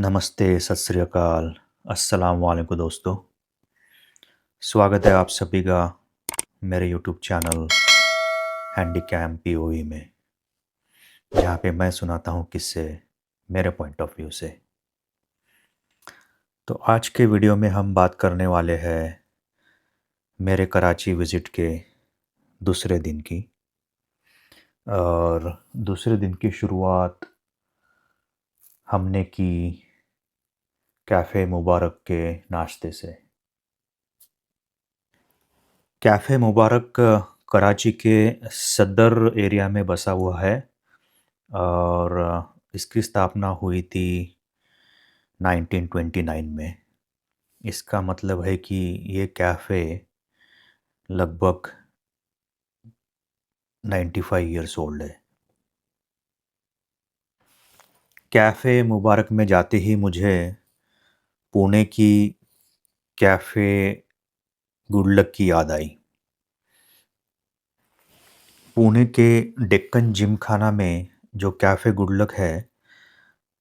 नमस्ते, सत श्री अकाल, अस्सलाम वालेकुम दोस्तों। स्वागत है आप सभी का मेरे यूट्यूब चैनल हैंडीकैम पीओई में, जहाँ पे मैं सुनाता हूँ किस्से मेरे पॉइंट ऑफ व्यू से। तो आज के वीडियो में हम बात करने वाले हैं मेरे कराची विज़िट के दूसरे दिन की। और दूसरे दिन की शुरुआत हमने की कैफ़े मुबारक के नाश्ते से। कैफ़े मुबारक कराची के सदर एरिया में बसा हुआ है और इसकी स्थापना हुई थी 1929 में। इसका मतलब है कि ये कैफ़े लगभग 95 ईयर्स ओल्ड है। कैफ़े मुबारक में जाते ही मुझे पुणे की कैफ़े गुडलक की याद आई। पुणे के डेक्कन जिमखाना में जो कैफ़े गुडलक है,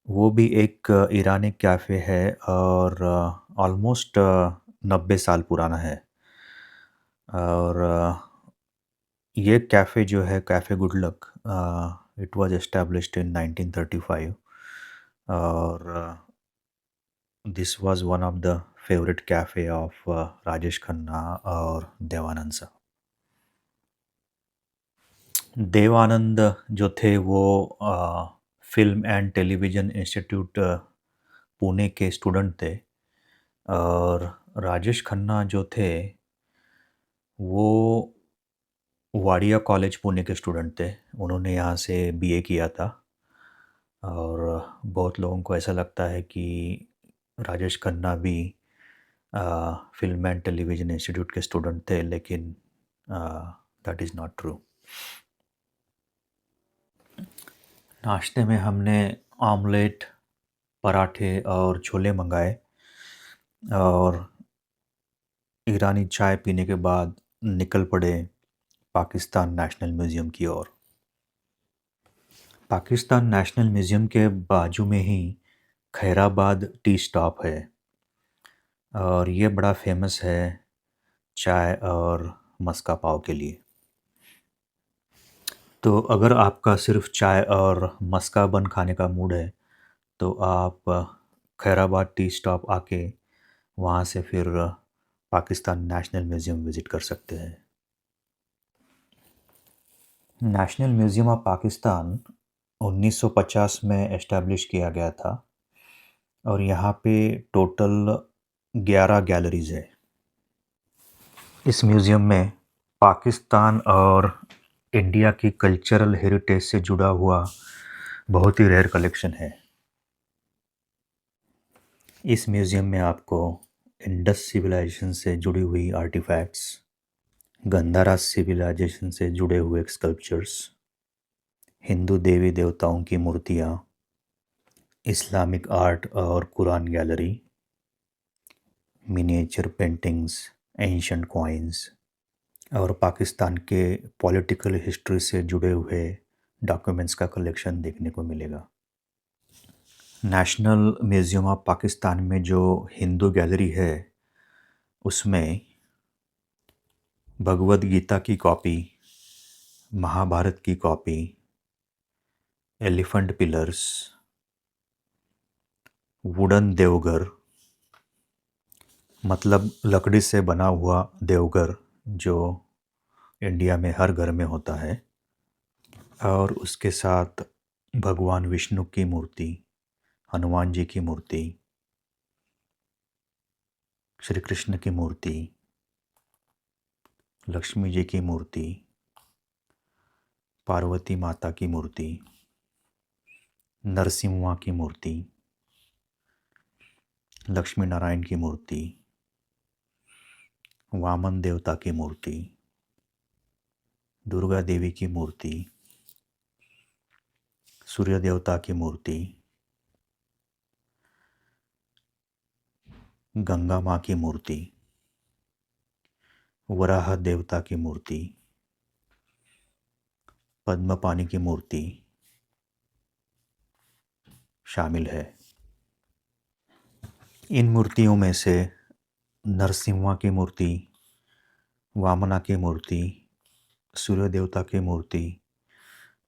वो भी एक ईरानी कैफ़े है और ऑलमोस्ट 90 साल पुराना है। और ये कैफ़े जो है cafe good luck, it was established in 1935 और this was one of the favourite cafe of Rajesh Khanna और देवानंद साहब। देवानंद जो थे वो film and television institute Pune के स्टूडेंट थे और राजेश खन्ना जो थे वो वाडिया कॉलेज पुणे के स्टूडेंट थे। उन्होंने यहाँ से बीए किया था और बहुत लोगों को ऐसा लगता है कि राजेश खन्ना भी फ़िल्म एंड टेलीविज़न इंस्टीट्यूट के स्टूडेंट थे, लेकिन दैट इज़ नॉट ट्रू। नाश्ते में हमने ऑमलेट, पराठे और छोले मंगाए और ईरानी चाय पीने के बाद निकल पड़े पाकिस्तान नेशनल म्यूज़ियम की ओर। पाकिस्तान नेशनल म्यूज़ियम के बाजू में ही खैराबाद टी स्टॉप है और ये बड़ा फेमस है चाय और मस्का पाव के लिए। तो अगर आपका सिर्फ चाय और मस्का बन खाने का मूड है तो आप खैराबाद टी स्टॉप आके वहाँ से फिर पाकिस्तान नेशनल म्यूज़ियम विज़िट कर सकते हैं। नेशनल म्यूज़ियम ऑफ पाकिस्तान 1950 में एस्टैब्लिश किया गया था और यहाँ पे टोटल 11 गैलरीज़ है। इस म्यूज़ियम में पाकिस्तान और इंडिया की कल्चरल हेरिटेज से जुड़ा हुआ बहुत ही रेयर कलेक्शन है। इस म्यूज़ियम में आपको इंडस सिविलाइजेशन से जुड़ी हुई आर्टिफैक्ट्स, गंधारा सिविलाइजेशन से जुड़े हुए स्कल्पचर्स, हिंदू देवी देवताओं की मूर्तियाँ, इस्लामिक आर्ट और Quran gallery, miniature paintings, ancient coins और पाकिस्तान के पॉलिटिकल हिस्ट्री से जुड़े हुए डॉक्यूमेंट्स का कलेक्शन देखने को मिलेगा। नेशनल म्यूज़ियम ऑफ पाकिस्तान में जो हिंदू गैलरी है, उसमें भगवद गीता की कॉपी, महाभारत की copy, elephant pillars, wooden Deoghar मतलब लकड़ी से बना हुआ देवघर जो इंडिया में हर घर में होता है, और उसके साथ भगवान विष्णु की मूर्ति, हनुमान जी की मूर्ति, श्री कृष्ण की मूर्ति, लक्ष्मी जी की मूर्ति, पार्वती माता की मूर्ति, नरसिम्हा की मूर्ति, लक्ष्मी नारायण की मूर्ति, वामन देवता की मूर्ति, दुर्गा देवी की मूर्ति, सूर्य देवता की मूर्ति, गंगा माँ की मूर्ति, वराह देवता की मूर्ति, पद्मपानी की मूर्ति शामिल है। इन मूर्तियों में से नरसिम्हा की मूर्ति, वामना की मूर्ति, सूर्य देवता की मूर्ति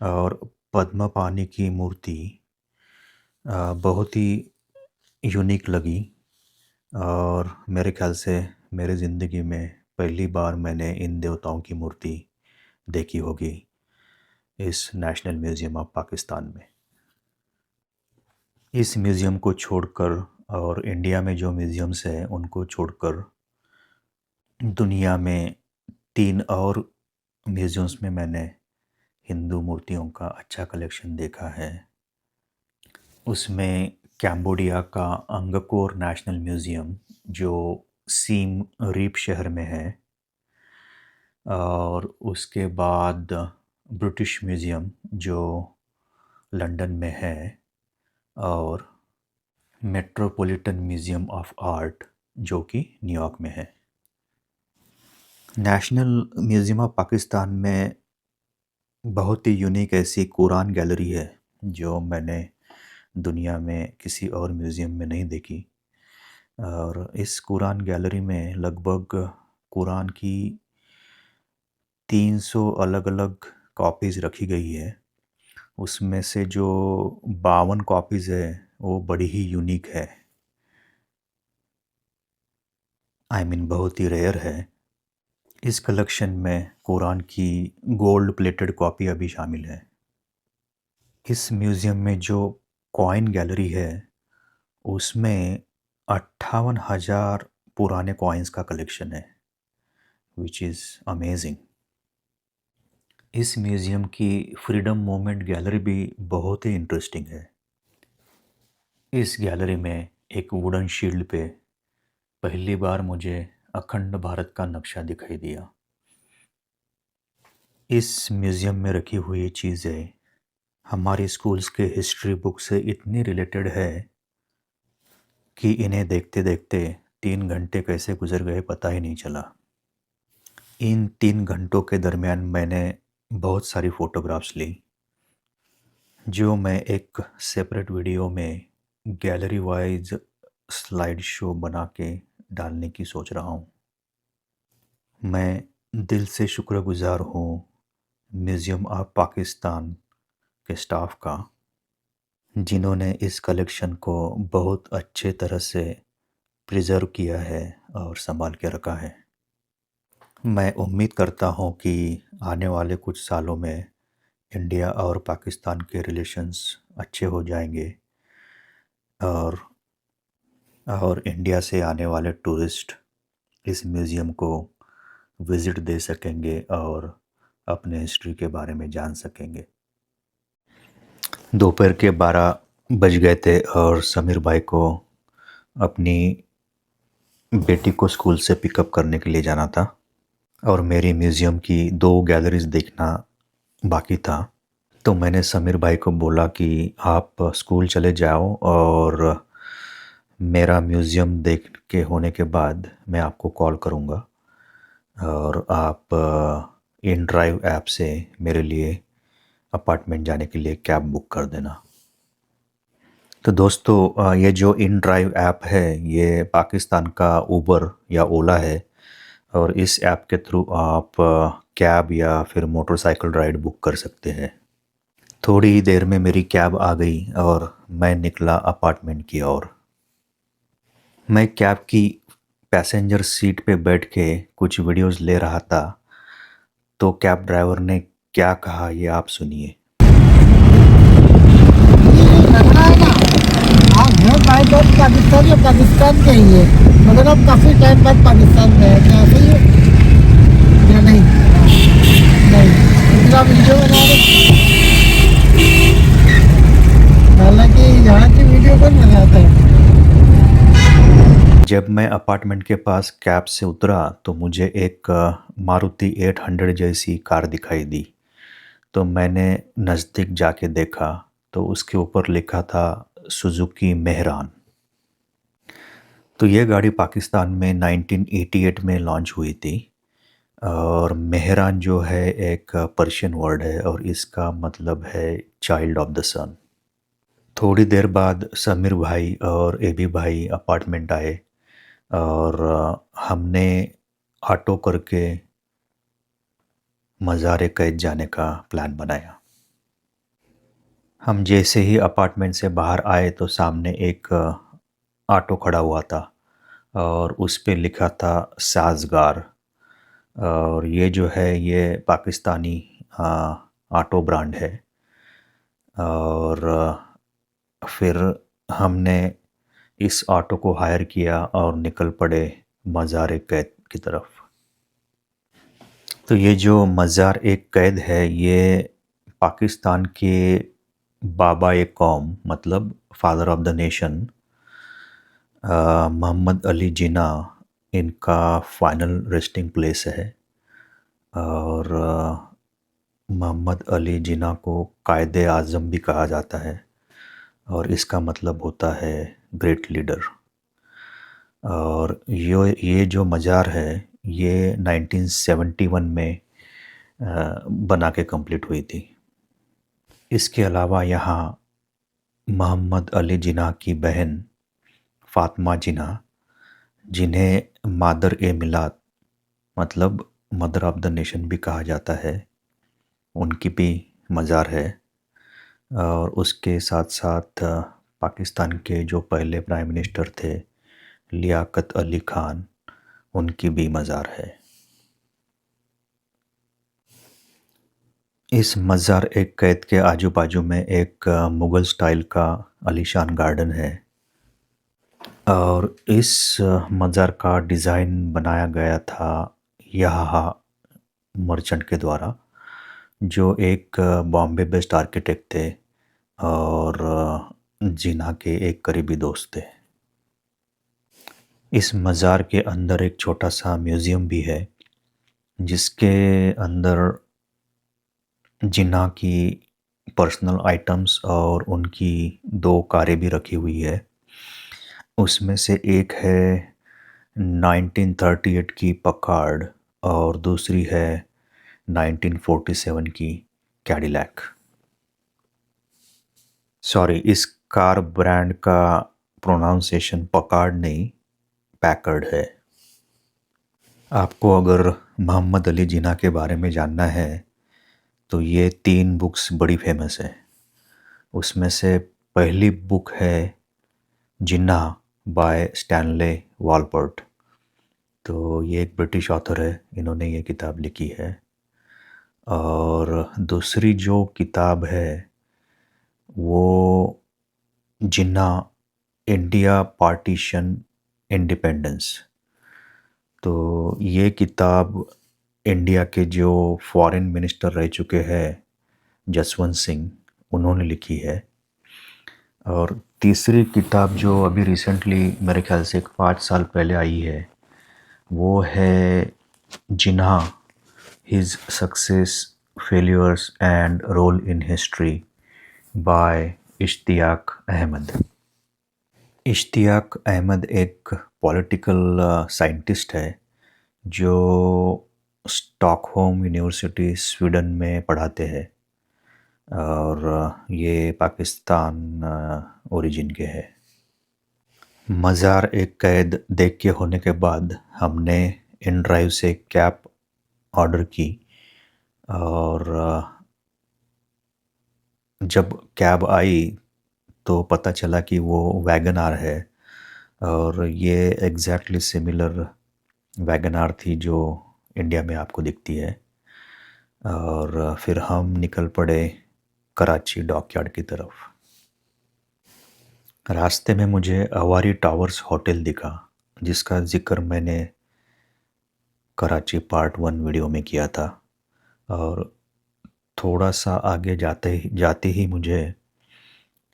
और पद्मपाणि की मूर्ति बहुत ही यूनिक लगी और मेरे ख़्याल से मेरी ज़िंदगी में पहली बार मैंने इन देवताओं की मूर्ति देखी होगी इस नेशनल म्यूज़ियम ऑफ पाकिस्तान में। इस म्यूज़ियम को छोड़कर और इंडिया में जो म्यूज़ियम्स हैं उनको छोड़कर दुनिया में 3 और म्यूज़ियम्स में मैंने हिंदू मूर्तियों का अच्छा कलेक्शन देखा है। उसमें कैम्बोडिया का अंगकोर नेशनल म्यूज़ियम जो सीम रीप शहर में है और उसके बाद ब्रिटिश म्यूज़ियम जो लंदन में है और मेट्रोपॉलिटन म्यूज़ियम ऑफ आर्ट जो कि न्यूयॉर्क में है। नेशनल म्यूज़ियम ऑफ पाकिस्तान में बहुत ही यूनिक ऐसी कुरान गैलरी है जो मैंने दुनिया में किसी और म्यूज़ियम में नहीं देखी और इस कुरान गैलरी में लगभग कुरान की 300 अलग-अलग कॉपीज़ रखी गई है। उसमें से जो 52 कॉपीज़ है वो बड़ी ही यूनिक है। बहुत ही रेयर है। इस कलेक्शन में कुरान की गोल्ड प्लेटेड कॉपियाँ भी शामिल है। इस म्यूज़ियम में जो कॉइन गैलरी है उसमें 58,000 पुराने कॉइन्स का कलेक्शन है विच इज़ अमेजिंग। इस म्यूज़ियम की फ्रीडम मूवमेंट गैलरी भी बहुत ही इंटरेस्टिंग है। इस गैलरी में एक वुडन शील्ड पे पहली बार मुझे अखंड भारत का नक्शा दिखाई दिया। इस म्यूज़ियम में रखी हुई चीज़ें हमारी स्कूल्स के हिस्ट्री बुक से इतनी रिलेटेड है कि इन्हें देखते-देखते 3 घंटे कैसे गुज़र गए पता ही नहीं चला। इन 3 घंटों के दरमियान मैंने बहुत सारी फ़ोटोग्राफ्स ली, जो मैं एक सेपरेट वीडियो में गैलरी वाइज़ स्लाइड शो बना के डालने की सोच रहा हूँ। मैं दिल से शुक्रगुज़ार हूँ म्यूज़ियम ऑफ पाकिस्तान के स्टाफ का, जिन्होंने इस कलेक्शन को बहुत अच्छे तरह से प्रिज़र्व किया है और सँभाल के रखा है। मैं उम्मीद करता हूँ कि आने वाले कुछ सालों में इंडिया और पाकिस्तान के रिलेशंस अच्छे हो जाएंगे और इंडिया से आने वाले टूरिस्ट इस म्यूज़ियम को विज़िट दे सकेंगे और अपने हिस्ट्री के बारे में जान सकेंगे। दोपहर के 12 बज गए थे और समीर भाई को अपनी बेटी को स्कूल से पिकअप करने के लिए जाना था और मेरी म्यूज़ियम की 2 गैलरीज़ देखना बाकी था। तो मैंने समीर भाई को बोला कि आप स्कूल चले जाओ और मेरा म्यूज़ियम देख के होने के बाद मैं आपको कॉल करूँगा और आप इन ड्राइव ऐप से मेरे लिए अपार्टमेंट जाने के लिए कैब बुक कर देना। तो दोस्तों ये जो इन ड्राइव ऐप है ये पाकिस्तान का उबर या ओला है और इस ऐप के थ्रू आप कैब या फिर मोटरसाइकिल राइड बुक कर सकते हैं। थोड़ी ही देर में मेरी कैब आ गई और मैं निकला अपार्टमेंट की ओर। मैं कैब की पैसेंजर सीट पे बैठ के कुछ वीडियोस ले रहा था तो कैब ड्राइवर ने क्या कहा ये आप सुनिए। लग रहा है ना आप हैं बाय बर्थ पाकिस्तान या पाकिस्तान के ही है, मगर आप काफ़ी टाइम बाद पाकिस्तान में है, क्या ऐसे ही है या नहीं? नहीं तो फिर आप वीडियो बना रहे, हालांकि यहाँ की वीडियो कौन बनाता है। जब मैं अपार्टमेंट के पास कैब से उतरा तो मुझे एक मारुति 800 जैसी कार दिखाई दी। तो मैंने नज़दीक जाके देखा तो उसके ऊपर लिखा था सुजुकी मेहरान। तो ये गाड़ी पाकिस्तान में 1988 में लॉन्च हुई थी और मेहरान जो है एक पर्शियन वर्ड है और इसका मतलब है चाइल्ड ऑफ द सन। थोड़ी देर बाद समीर भाई और एबी भाई अपार्टमेंट आए और हमने ऑटो करके मज़ार-ए-कैद जाने का प्लान बनाया। हम जैसे ही अपार्टमेंट से बाहर आए तो सामने एक ऑटो खड़ा हुआ था और उस पे लिखा था साज़गार। और ये जो है ये पाकिस्तानी ऑटो ब्रांड है। और फिर हमने इस ऑटो को हायर किया और निकल पड़े मज़ार-ए-कैद की तरफ। तो ये जो मज़ार-ए-कैद है ये पाकिस्तान के बाबा-ए-कौम मतलब father of the nation Mohammad Ali Jinnah इनका फाइनल रेस्टिंग प्लेस है। और मोहम्मद अली जिन्ना को कायदे-आज़म भी कहा जाता है और इसका मतलब होता है ग्रेट लीडर। और ये जो मज़ार है ये 1971 में बना के कंप्लीट हुई थी। इसके अलावा यहाँ मोहम्मद अली जिन्ना की बहन फ़ातिमा जिन्ना, जिन्हें मादर-ए-मिलात मतलब मदर ऑफ़ द नेशन भी कहा जाता है, उनकी भी मज़ार है। और उसके साथ-साथ पाकिस्तान के जो पहले प्राइम मिनिस्टर थे लियाक़त अली ख़ान, उनकी भी मज़ार है। इस मज़ार-ए-कैद के आजू-बाजू में एक मुग़ल स्टाइल का आलीशान गार्डन है। और इस मज़ार का डिज़ाइन बनाया गया था यहाहा मर्चेंट के द्वारा, जो एक बॉम्बे बेस्ड आर्किटेक्ट थे और जिन्ना के एक करीबी दोस्त थे। इस मज़ार के अंदर एक छोटा-सा म्यूज़ियम भी है, जिसके अंदर जिन्ना की पर्सनल आइटम्स और उनकी 2 कारें भी रखी हुई है। उसमें से एक है 1938 की पकार्ड और दूसरी है 1947 की कैडिलैक। सॉरी, इस कार ब्रांड का प्रोनाउंसिएशन पकार्ड नहीं, पैकर्ड है। आपको अगर मोहम्मद अली जिन्ना के बारे में जानना है तो ये 3 बुक्स बड़ी फेमस है। उसमें से पहली बुक है जिन्ना बाय स्टैनले वॉलपर्ट। तो ये एक ब्रिटिश ऑथर है, इन्होंने ये किताब लिखी है। और दूसरी जो किताब है वो जिन्ना इंडिया पार्टीशन इंडिपेंडेंस। तो ये किताब इंडिया के जो फॉरेन मिनिस्टर रह चुके हैं जसवंत सिंह, उन्होंने लिखी है। और तीसरी किताब जो अभी रिसेंटली मेरे ख्याल से 5 साल पहले आई है वो है Jinnah his success failures and role in history by Ishtiaq Ahmed. Ishtiaq Ahmed एक पॉलिटिकल साइंटिस्ट है जो स्टॉकहोम यूनिवर्सिटी स्वीडन में पढ़ाते हैं और ये पाकिस्तान ओरिजिन के हैं। मज़ार-ए-कैद देख के होने के बाद हमने इन ड्राइव से कैब ऑर्डर की और जब कैब आई तो पता चला कि वो वैगन आर है और ये एग्जैक्टली सिमिलर वैगन आर थी जो इंडिया में आपको दिखती है। और फिर हम निकल पड़े कराची डॉकयार्ड की तरफ। रास्ते में मुझे अवारी टावर्स होटल दिखा, जिसका जिक्र मैंने कराची पार्ट 1 वीडियो में किया था। और थोड़ा सा आगे जाते ही मुझे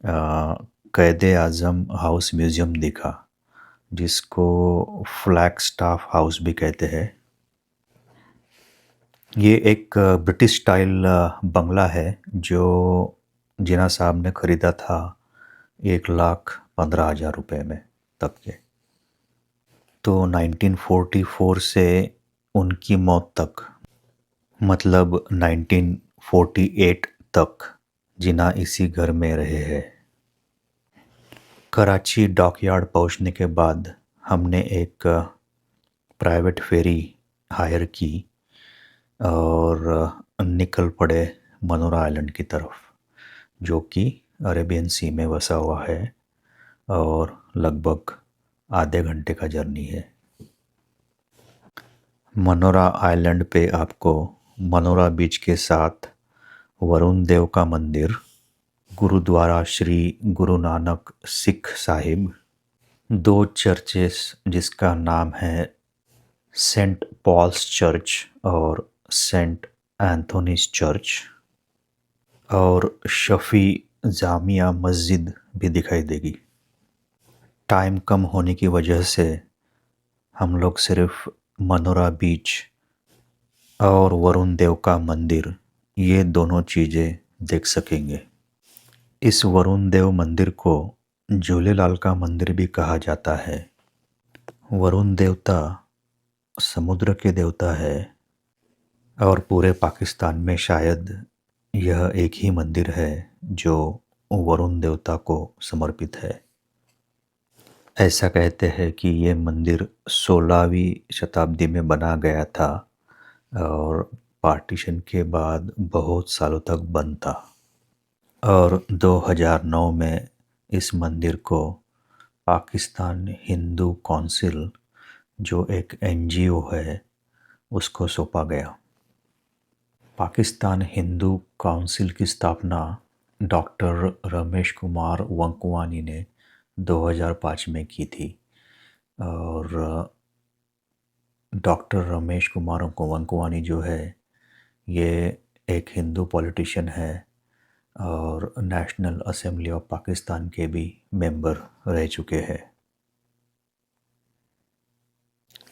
कैद-ए-आज़म हाउस म्यूज़ियम दिखा, जिसको फ्लैगस्टाफ हाउस भी कहते हैं। ये एक ब्रिटिश स्टाइल बंगला है जो जिन्ना साहब ने ख़रीदा था 1,15,000 रुपये में तब के। तो 1944 से उनकी मौत तक मतलब 1948 तक जिन्ना इसी घर में रहे हैं। कराची डॉकयार्ड पहुंचने के बाद हमने एक प्राइवेट फेरी हायर की और निकल पड़े मनोरा आइलैंड की तरफ, जो कि अरेबियन सी में बसा हुआ है और लगभग आधे घंटे का जर्नी है। मनोरा आइलैंड पे आपको मनोरा बीच के साथ वरुण देव का मंदिर, गुरुद्वारा श्री गुरु नानक सिख साहिब, दो चर्चेस जिसका नाम है सेंट पॉल्स चर्च और सेंट एंथोनीज चर्च, और शफ़ी जामिया मस्जिद भी दिखाई देगी। टाइम कम होने की वजह से हम लोग सिर्फ मनोरा बीच और वरुण देव का मंदिर, ये दोनों चीज़ें देख सकेंगे। इस वरुण देव मंदिर को झूलेलाल का मंदिर भी कहा जाता है। वरुण देवता समुद्र के देवता है और पूरे पाकिस्तान में शायद यह एक ही मंदिर है जो वरुण देवता को समर्पित है। ऐसा कहते हैं कि ये मंदिर 16वीं शताब्दी में बना गया था और पार्टीशन के बाद बहुत सालों तक बंद था, और 2009 में इस मंदिर को पाकिस्तान हिंदू काउंसिल, जो एक NGO है, उसको सौंपा गया। पाकिस्तान हिंदू काउंसिल की स्थापना डॉक्टर रमेश कुमार वंकवानी ने 2005 में की थी, और डॉक्टर रमेश कुमार वंकवानी जो है ये एक हिंदू पॉलिटिशियन है और नेशनल असेंबली ऑफ पाकिस्तान के भी मेंबर रह चुके हैं।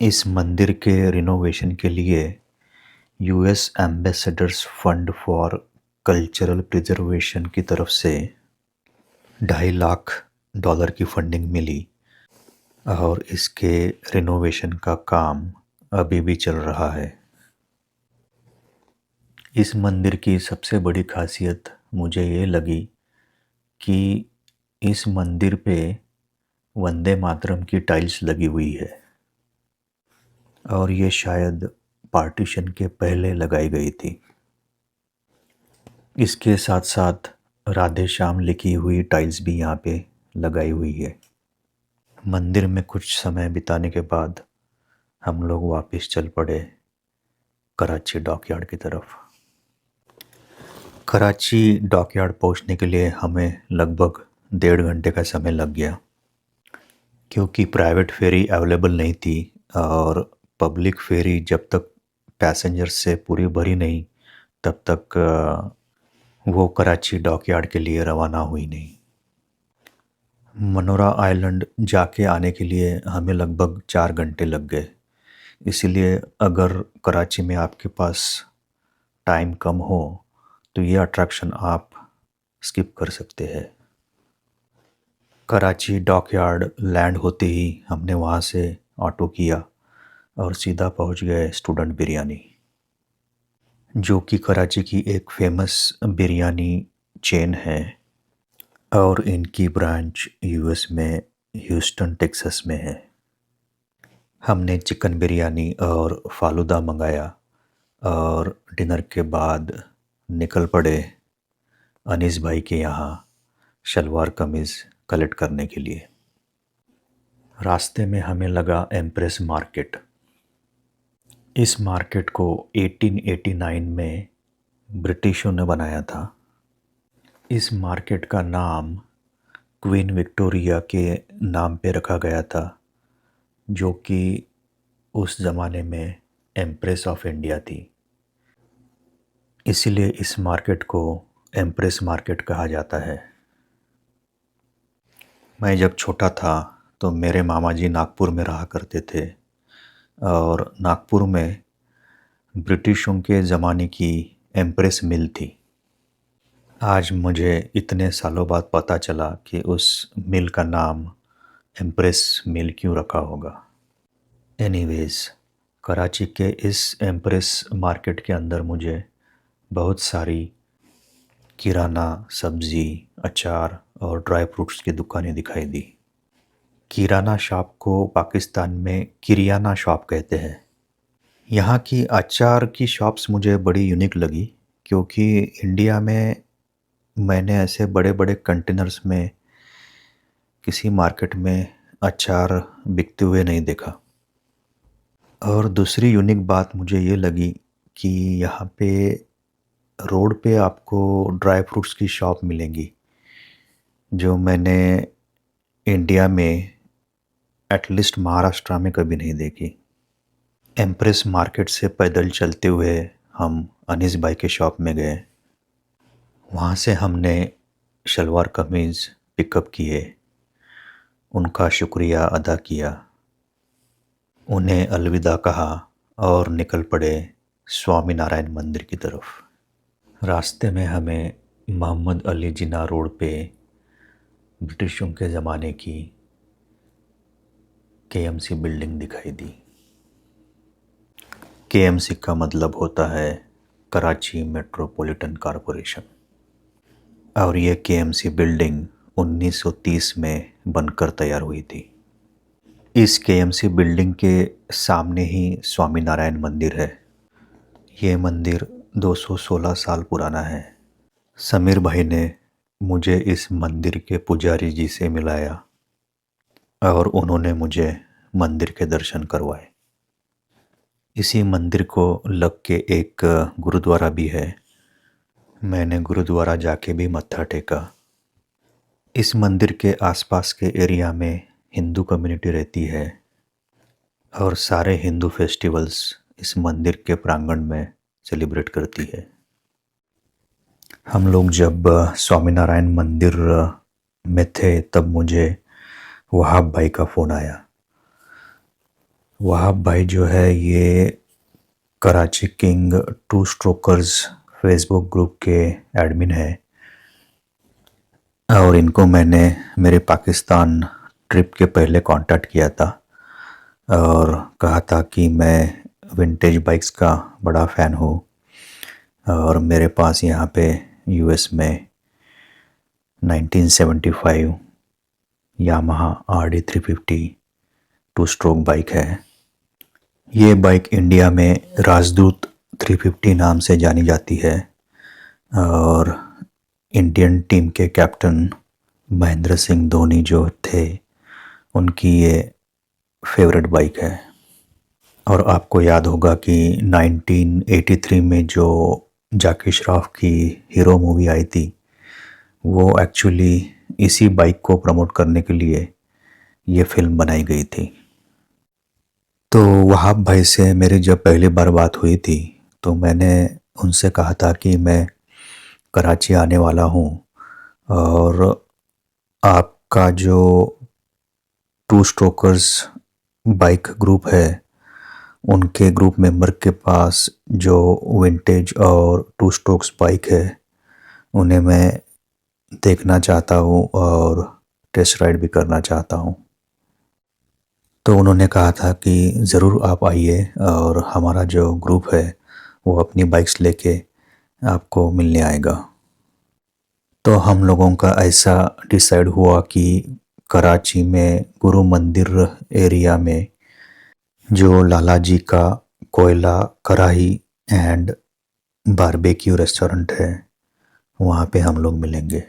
इस मंदिर के रिनोवेशन के लिए US ambassadors fund for cultural preservation की तरफ से $2.5 लाख की फंडिंग मिली और इसके रिनोवेशन का काम अभी भी चल रहा है। इस मंदिर की सबसे बड़ी खासियत मुझे ये लगी कि इस मंदिर पे वंदे मातरम की टाइल्स लगी हुई है और ये शायद पार्टीशन के पहले लगाई गई थी। इसके साथ साथ राधे श्याम लिखी हुई टाइल्स भी यहाँ पे लगाई हुई है। मंदिर में कुछ समय बिताने के बाद हम लोग वापस चल पड़े कराची डॉकयार्ड की तरफ। कराची डॉकयार्ड पहुँचने के लिए हमें लगभग 1.5 घंटे का समय लग गया, क्योंकि प्राइवेट फेरी अवेलेबल नहीं थी और पब्लिक फेरी जब तक पैसेंजर से पूरी भरी नहीं तब तक वो कराची डॉकयार्ड के लिए रवाना हुई नहीं। मनोरा आइलैंड जाके आने के लिए हमें लगभग 4 घंटे लग गए। इसीलिए अगर कराची में आपके पास टाइम कम हो तो ये अट्रैक्शन आप स्किप कर सकते हैं। कराची डॉकयार्ड लैंड होते ही हमने वहाँ से ऑटो किया और सीधा पहुँच गए स्टूडेंट बिरयानी, जो कि कराची की एक फेमस बिरयानी चेन है और इनकी ब्रांच US में ह्यूस्टन टेक्सास में है। हमने चिकन बिरयानी और फालूदा मंगाया और डिनर के बाद निकल पड़े अनीस भाई के यहाँ शलवार कमीज़ कलेक्ट करने के लिए। रास्ते में हमें लगा एम्प्रेस मार्केट। इस मार्केट को 1889 में ब्रिटिशों ने बनाया था। इस मार्केट का नाम क्वीन विक्टोरिया के नाम पे रखा गया था, जो कि उस ज़माने में एम्प्रेस ऑफ इंडिया थी। इसीलिए इस मार्केट को एम्प्रेस मार्केट कहा जाता है। मैं जब छोटा था तो मेरे मामा जी नागपुर में रहा करते थे और नागपुर में ब्रिटिशों के ज़माने की एम्प्रेस मिल थी। आज मुझे इतने सालों बाद पता चला कि उस मिल का नाम एम्प्रेस मिल क्यों रखा होगा। एनीवेज़, कराची के इस एम्प्रेस मार्केट के अंदर मुझे बहुत सारी किराना, सब्ज़ी, अचार और ड्राई फ्रूट्स की दुकानें दिखाई दी। किराना शॉप को पाकिस्तान में किरियाना शॉप कहते हैं। यहाँ की अचार की शॉप्स मुझे बड़ी यूनिक लगी, क्योंकि इंडिया में मैंने ऐसे बड़े-बड़े कंटेनर्स में किसी मार्केट में अचार बिकते हुए नहीं देखा। और दूसरी यूनिक बात मुझे ये लगी कि यहाँ पे रोड पे आपको ड्राई फ्रूट्स की शॉप मिलेंगी, जो मैंने इंडिया में एटलीस्ट महाराष्ट्र में कभी नहीं देखी। एम्प्रेस मार्केट से पैदल चलते हुए हम अनीस भाई के शॉप में गए। वहाँ से हमने शलवार कमीज़ पिकअप किए, उनका शुक्रिया अदा किया, उन्हें अलविदा कहा और निकल पड़े स्वामी नारायण मंदिर की तरफ। रास्ते में हमें मोहम्मद अली जिन्ना रोड पे ब्रिटिशों के ज़माने की केएमसी बिल्डिंग दिखाई दी। केएमसी का मतलब होता है कराची मेट्रोपॉलिटन कॉरपोरेशन, और ये केएमसी बिल्डिंग 1930 में बनकर तैयार हुई थी। इस केएमसी बिल्डिंग के सामने ही स्वामी नारायण मंदिर है। ये मंदिर 216 साल पुराना है। समीर भाई ने मुझे इस मंदिर के पुजारी जी से मिलाया और उन्होंने मुझे मंदिर के दर्शन करवाए। इसी मंदिर को लग के एक गुरुद्वारा भी है। मैंने गुरुद्वारा जाके भी मत्था टेका। इस मंदिर के आसपास के एरिया में हिंदू कम्युनिटी रहती है और सारे हिंदू फेस्टिवल्स इस मंदिर के प्रांगण में सेलिब्रेट करती है। हम लोग जब स्वामीनारायण मंदिर में थे तब मुझे वहाब भाई का फ़ोन आया। वहाब भाई जो है ये Karachi king two strokers Facebook group के एडमिन है, और इनको मैंने मेरे पाकिस्तान ट्रिप के पहले कांटेक्ट किया था और कहा था कि मैं विंटेज बाइक्स का बड़ा फ़ैन हूँ और मेरे पास यहाँ पे यूएस में 1975 Yamaha RD 350 two stroke bike है। ये बाइक इंडिया में राजदूत 350 नाम से जानी जाती है और इंडियन टीम के कैप्टन महेंद्र सिंह धोनी जो थे उनकी ये फेवरेट बाइक है। और आपको याद होगा कि 1983 में जो जाकी श्रॉफ की हीरो मूवी आई थी, वो एक्चुअली इसी बाइक को प्रमोट करने के लिए ये फिल्म बनाई गई थी। तो वहाब भाई से मेरी जब पहली बार बात हुई थी तो मैंने उनसे कहा था कि मैं कराची आने वाला हूँ और आपका जो टू स्ट्रोकर्स बाइक ग्रुप है उनके ग्रुप मेंबर के पास जो विंटेज और टू स्ट्रोक्स बाइक है उन्हें मैं देखना चाहता हूँ और टेस्ट राइड भी करना चाहता हूँ। तो उन्होंने कहा था कि ज़रूर आप आइए और हमारा जो ग्रुप है वो अपनी बाइक्स लेके आपको मिलने आएगा। तो हम लोगों का ऐसा डिसाइड हुआ कि कराची में गुरु मंदिर एरिया में जो लाला जी का कोयला कढ़ाई एंड बारबेक्यू रेस्टोरेंट है वहाँ पे हम लोग मिलेंगे।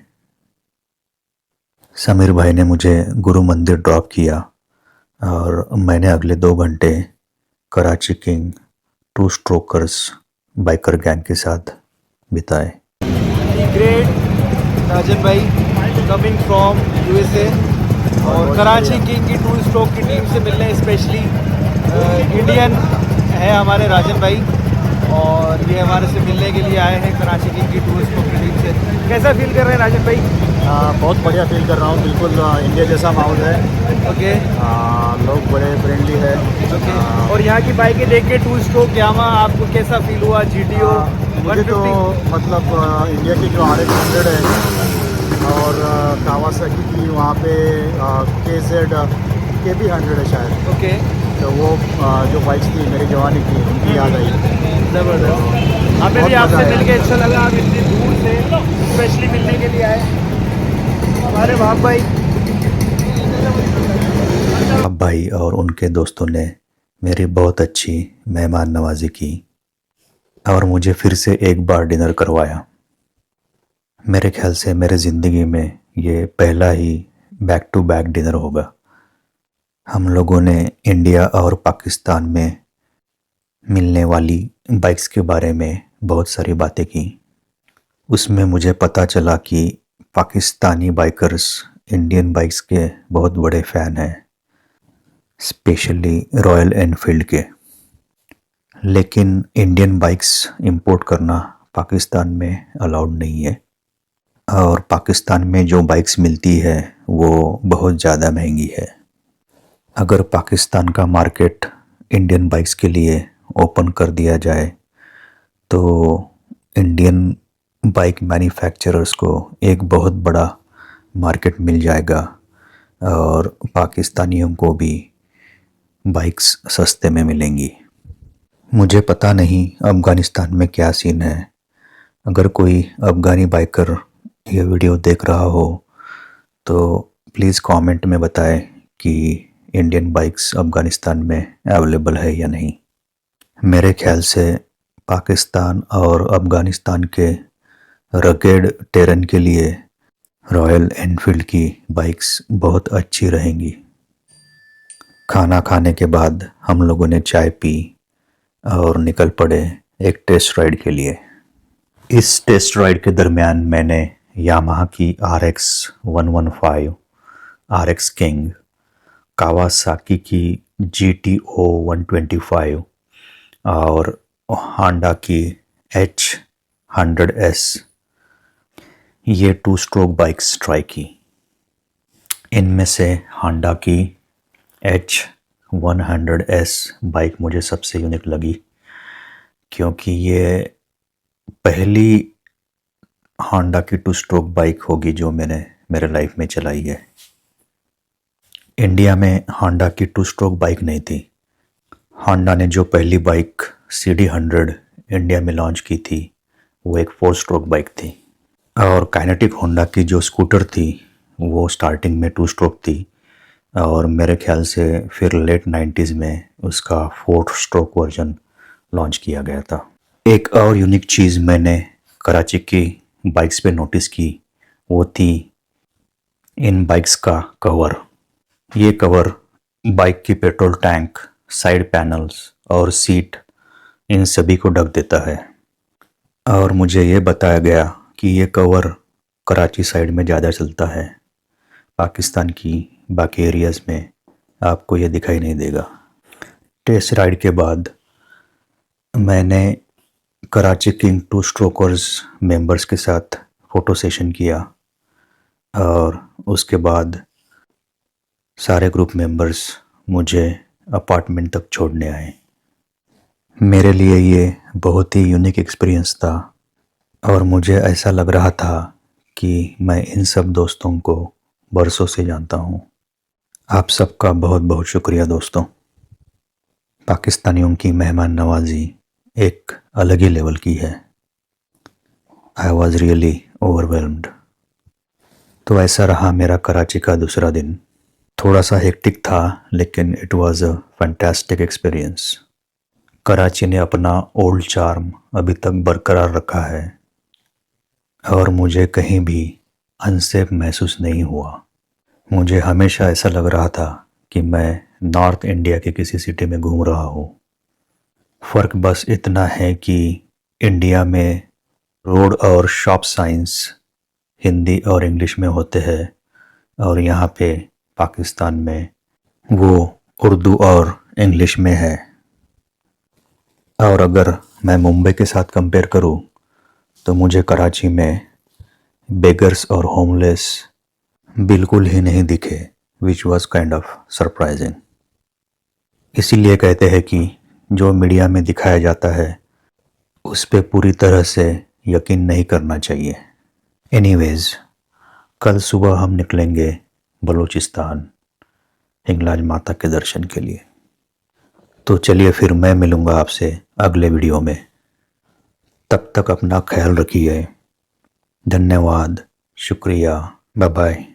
समीर भाई ने मुझे गुरु मंदिर ड्रॉप किया और मैंने अगले 2 घंटे Karachi king two strokers biker gang के साथ बिताए। ग्रेट राजन भाई कमिंग फ्रॉम यूएसए और कराची किंग की टू स्ट्रोक की टीम से मिलने स्पेशली इंडियन है हमारे राजन भाई और ये हमारे से मिलने के लिए आए हैं कराची किंग की टू स्ट्रोक की टीम से। कैसा फील कर रहे हैं राजन भाई? बहुत बढ़िया फील कर रहा हूँ। बिल्कुल इंडिया जैसा माहौल है। ओके लोग बड़े फ्रेंडली है। ओके और यहाँ की बाइकें देख के टू स्ट्रोक यामा आपको कैसा फील हुआ? GTO मुझे तो मतलब इंडिया की जो RX 100 है और कावासाकी की वहाँ पे KZ KB 100 है शायद। ओके तो वो जो बाइक्स थी मेरी जवानी की उनकी याद आई। ज़बरदस्त। हमें भी आपसे मिलके अच्छा लगा। आप इतनी दूर से स्पेशली मिलने के लिए आए। हमारे वहाँ भाई अल्ताफ़ भाई और उनके दोस्तों ने मेरी बहुत अच्छी मेहमान नवाज़ी की और मुझे फिर से एक बार डिनर करवाया। मेरे ख्याल से मेरे ज़िंदगी में ये पहला ही बैक टू बैक डिनर होगा। हम लोगों ने इंडिया और पाकिस्तान में मिलने वाली बाइक्स के बारे में बहुत सारी बातें की। उसमें मुझे पता चला कि पाकिस्तानी बाइकर्स इंडियन बाइक्स के बहुत बड़े फ़ैन हैं, स्पेशली रॉयल एनफील्ड के। लेकिन इंडियन बाइक्स इंपोर्ट करना पाकिस्तान में अलाउड नहीं है और पाकिस्तान में जो बाइक्स मिलती है वो बहुत ज़्यादा महंगी है। अगर पाकिस्तान का मार्केट इंडियन बाइक्स के लिए ओपन कर दिया जाए तो इंडियन बाइक मैन्युफैक्चरर्स को एक बहुत बड़ा मार्केट मिल जाएगा और पाकिस्तानियों को भी बाइक्स सस्ते में मिलेंगी। मुझे पता नहीं अफ़गानिस्तान में क्या सीन है। अगर कोई अफ़गानी बाइकर ये वीडियो देख रहा हो तो प्लीज़ कमेंट में बताएं कि इंडियन बाइक्स अफ़गानिस्तान में अवेलेबल है या नहीं। मेरे ख्याल से पाकिस्तान और अफ़गानिस्तान के रगेड टेरेन के लिए रॉयल एनफील्ड की बाइक्स बहुत अच्छी रहेंगी। खाना खाने के बाद हम लोगों ने चाय पी और निकल पड़े एक टेस्ट राइड के लिए। इस टेस्ट राइड के दरमियान मैंने यामाहा की RX 115, RX किंग, कावासाकी की GTO 125 और होंडा की H100S ये 2 स्ट्रोक बाइक्स ट्राई की। इनमें से होंडा की H100S बाइक मुझे सबसे यूनिक लगी क्योंकि ये पहली होंडा की 2 स्ट्रोक बाइक होगी जो मैंने मेरे लाइफ में चलाई है। इंडिया में होंडा की 2 स्ट्रोक बाइक नहीं थी। होंडा ने जो पहली बाइक CD100 इंडिया में लॉन्च की थी वो एक 4 स्ट्रोक बाइक थी और काइनेटिक होंडा की जो स्कूटर थी वो स्टार्टिंग में 2 स्ट्रोक थी और मेरे ख्याल से फिर लेट 90s में उसका 4 स्ट्रोक वर्जन लॉन्च किया गया था। एक और यूनिक चीज़ मैंने कराची की बाइक्स पे नोटिस की वो थी इन बाइक्स का कवर। ये कवर बाइक की पेट्रोल टैंक, साइड पैनल्स और सीट इन सभी को ढक देता है और मुझे ये बताया गया कि ये कवर कराची साइड में ज़्यादा चलता है। पाकिस्तान की बाकी एरियाज़ में आपको ये दिखाई नहीं देगा। टेस्ट राइड के बाद मैंने कराची किंग 2 स्ट्रोकर्स मेंबर्स के साथ फ़ोटो सेशन किया और उसके बाद सारे ग्रुप मेंबर्स मुझे अपार्टमेंट तक छोड़ने आए। मेरे लिए ये बहुत ही यूनिक एक्सपीरियंस था और मुझे ऐसा लग रहा था कि मैं इन सब दोस्तों को बरसों से जानता हूँ। आप सबका बहुत बहुत शुक्रिया दोस्तों। पाकिस्तानियों की मेहमान नवाजी एक अलग ही लेवल की है। I was really overwhelmed. तो ऐसा रहा मेरा कराची का दूसरा दिन। थोड़ा सा हेक्टिक था लेकिन it was a fantastic experience. Karachi ने अपना ओल्ड चार्म अभी तक बरकरार रखा है और मुझे कहीं भी अनसेफ महसूस नहीं हुआ। मुझे हमेशा ऐसा लग रहा था कि मैं नॉर्थ इंडिया के किसी सिटी में घूम रहा हूँ। फ़र्क बस इतना है कि इंडिया में रोड और शॉप साइंस हिंदी और इंग्लिश में होते हैं और यहाँ पे पाकिस्तान में वो उर्दू और इंग्लिश में है। और अगर मैं मुंबई के साथ कंपेयर करूँ तो मुझे कराची में बेगर्स और होमलेस बिल्कुल ही नहीं दिखे, which was kind of surprising. इसीलिए कहते हैं कि जो मीडिया में दिखाया जाता है उस पे पूरी तरह से यकीन नहीं करना चाहिए। एनीवेज, कल सुबह हम निकलेंगे बलूचिस्तान हिंगलाज माता के दर्शन के लिए। तो चलिए फिर मैं मिलूँगा आपसे अगले वीडियो में। तब तक अपना ख्याल रखिए। धन्यवाद, शुक्रिया, बाय बाय।